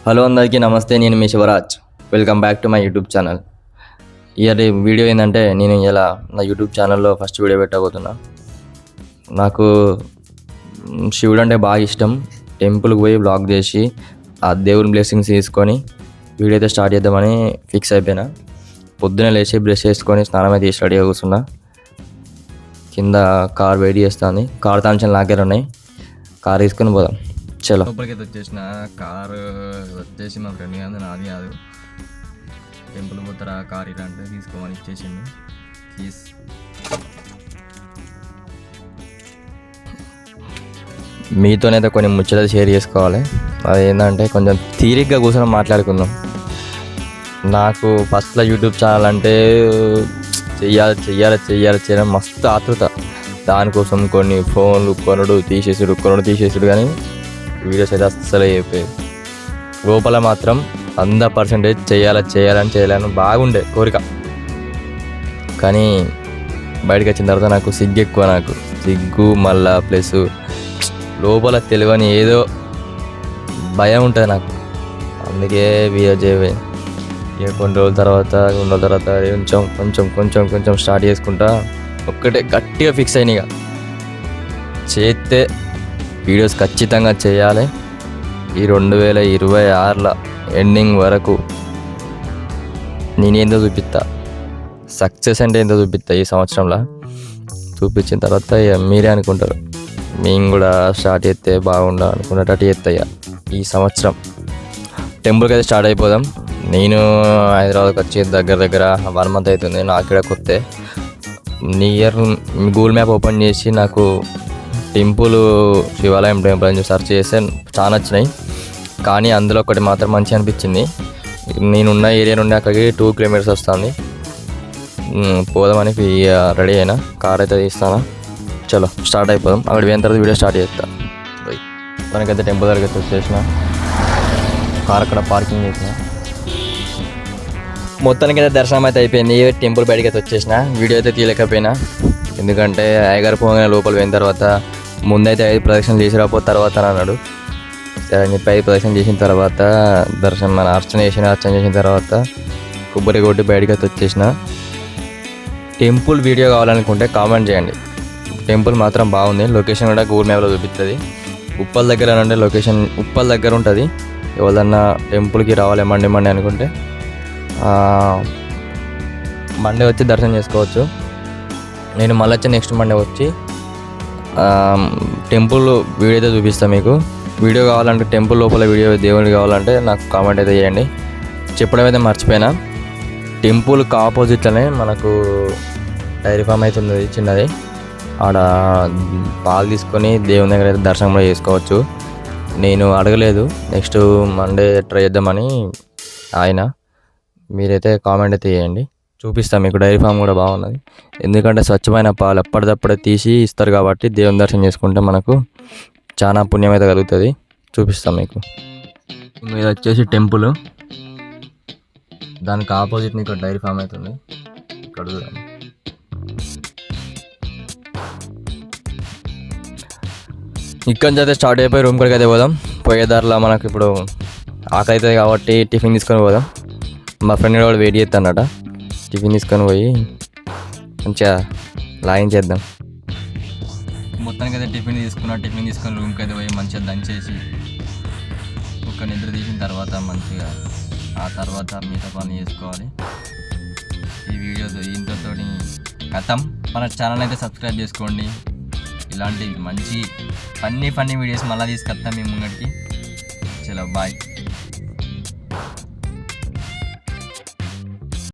Hello అందరికీ నమస్తే. నేను మీ Shivaraj. Welcome back to my YouTube channel. ఇయర్ వీడియో ఏంటంటే నేను ఇలా నా యూట్యూబ్ ఛానల్లో ఫస్ట్ వీడియో పెట్టబోతున్నా. నాకు శివుడు అంటే బాగా ఇష్టం. టెంపుల్కి పోయి బ్లాగ్ చేసి ఆ దేవుని బ్లెస్సింగ్స్ తీసుకొని వీడియో అయితే స్టార్ట్ చేద్దామని ఫిక్స్ అయిపోయినా. పొద్దున్నే లేచి బ్రష్ చేసుకొని స్నానం అయితే చేసి రెడీగా కూర్చున్నా. కింద కార్ వెయిట్ చేస్తుంది. కార్ తాంచలు నాకే ఉన్నాయి. కార్ తీసుకొని పోదాం. చలో లోపలికైతే వచ్చేసిన. కారు వచ్చేసి మా ఫ్రెండ్ కాదు, నాది కాదు. టెంపుల్ పోతారా కార్ ఇలా అంటే తీసుకోమని ఇచ్చేసిండు కీస్. మీతోనైతే కొన్ని ముచ్చట్లు షేర్ చేసుకోవాలి. అది ఏంటంటే కొంచెం తీరిగ్గా కూర్చొని మాట్లాడుకుందాం. నాకు ఫస్ట్లో యూట్యూబ్ ఛానల్ అంటే చెయ్యాలి మస్తు ఆతృత. దానికోసం కొన్ని ఫోన్లు కొనుడు తీసేసుడు కానీ వీడియోస్ అయితే అస్సలు అయిపోయాయి. లోపల మాత్రం 100% చేయాలని బాగుండే కోరిక. కానీ బయటకు వచ్చిన తర్వాత నాకు సిగ్గు ఎక్కువ. నాకు సిగ్గు మళ్ళా ప్లస్ లోపల తెలియని ఏదో భయం ఉంటుంది నాకు. అందుకే వీడియో చేయవే. ఇక కొన్ని రోజుల తర్వాత కొంచెం స్టార్ట్ చేసుకుంటా. ఒక్కటే గట్టిగా ఫిక్స్ అయినాయిగా చేస్తే వీడియోస్ ఖచ్చితంగా చేయాలి. ఈ 2026 ఎండింగ్ వరకు నేనేందో చూపిస్తా. సక్సెస్ అంటే ఏందో చూపిస్తా. ఈ సంవత్సరంలో చూపించిన తర్వాత మీరే అనుకుంటారు మేము కూడా స్టార్ట్ చేస్తే బాగుండా అనుకున్నట్టు చేస్తాయి. ఈ సంవత్సరం టెంపుల్కి అయితే స్టార్ట్ అయిపోదాం. నేను హైదరాబాద్కి వచ్చి దగ్గర 1 month అవుతుంది. నాకు ఇక్కడ కొత్త నియర్ గూగుల్ మ్యాప్ ఓపెన్ చేసి నాకు శివాలయం టెంపుల్ అని సెర్చ్ చేస్తే చాలా నచ్చినాయి. కానీ అందులో ఒకటి మాత్రం మంచిగా అనిపించింది. నేనున్న ఏరియా నుండి అక్కడికి 2 kilometers వస్తుంది. పోదామని రెడీ అయినా. కార్ అయితే తీస్తానా. చలో స్టార్ట్ అయిపోదాం. అక్కడ పోయిన తర్వాత వీడియో స్టార్ట్ చేస్తా. మనకైతే టెంపుల్ దగ్గరికి అయితే వచ్చేసిన. కార్ అక్కడ పార్కింగ్ చేసిన. మొత్తానికైతే దర్శనం అయితే అయిపోయింది. టెంపుల్ బయటకి అయితే వచ్చేసిన. వీడియో అయితే తీయలేకపోయినా. ఎందుకంటే అయ్యగారు పోగానే లోపల పోయిన తర్వాత ముందైతే 5 ప్రదక్షిణలు చేసి రాపో తర్వాత అన్నాడు. సరే అని చెప్పి 5 ప్రదక్షిణలు చేసిన తర్వాత అర్చన చేసిన తర్వాత కొబ్బరి కొట్టి బయటకి అయితే వచ్చేసిన. టెంపుల్ వీడియో కావాలనుకుంటే కామెంట్ చేయండి. టెంపుల్ మాత్రం బాగుంది. లొకేషన్ కూడా గూగుల్ మ్యాప్లో చూపిస్తుంది. ఉప్పల్ దగ్గర అంటే లొకేషన్ ఉప్పల్ దగ్గర ఉంటుంది. ఎవరన్నా టెంపుల్కి రావాలి మండే అనుకుంటే మండే వచ్చి దర్శనం చేసుకోవచ్చు. నేను మళ్ళీ వచ్చి నెక్స్ట్ మండే వచ్చి టెంపుల్ వీడియో అయితే చూపిస్తాను మీకు. వీడియో కావాలంటే టెంపుల్ లోపల వీడియో దేవుడికి కావాలంటే నాకు కామెంట్ అయితే చేయండి. చెప్పడం అయితే మర్చిపోయినా. టెంపుల్కి ఆపోజిట్లోనే మనకు డైరీ ఫామ్ అయితే ఉంది చిన్నది. ఆడ పాలు తీసుకొని దేవుని దగ్గర అయితే దర్శనం కూడా చేసుకోవచ్చు. నేను అడగలేదు. నెక్స్ట్ మండే ట్రై చేద్దామని ఆయన. మీరైతే కామెంట్ అయితే చేయండి. చూపిస్తాను మీకు. డైరీ ఫామ్ కూడా బాగున్నది. ఎందుకంటే స్వచ్ఛమైన పాలు ఎప్పటిదప్పుడే తీసి ఇస్తారు కాబట్టి దేవుని దర్శనం చేసుకుంటే మనకు చాలా పుణ్యం అయితే కలుగుతుంది. చూపిస్తాం మీకు. ఇది వచ్చేసి టెంపుల్. దానికి ఆపోజిట్ ఇక్కడ డైరీ ఫామ్ అవుతుంది. ఇక్కడ నుంచి అయితే స్టార్ట్ అయిపోయి రూమ్ కాడికి అయితే పోదాం. పోయే దారిలో మనకు ఇప్పుడు ఆకలి అవుతుంది కాబట్టి టిఫిన్ తీసుకొని పోదాం. మా ఫ్రెండ్ కూడా వెయిట్ చేస్తానట. టిఫిన్ తీసుకొని పోయి మంచిగా లాగించేద్దాం. మొత్తానికి అయితే టిఫిన్ తీసుకొని రూమ్కి అయితే పోయి మంచిగా దంచేసి ఒక నిద్ర తీసిన తర్వాత మంచిగా ఆ తర్వాత మిగతా పని చేసుకోవాలి. ఈ వీడియో ఇంతతో కథం. మన ఛానల్ అయితే సబ్స్క్రైబ్ చేసుకోండి. ఇలాంటి మంచి ఫన్నీ వీడియోస్ మళ్ళీ తీసుకొస్తాం మీ ముంగడికి. చలో బాయ్.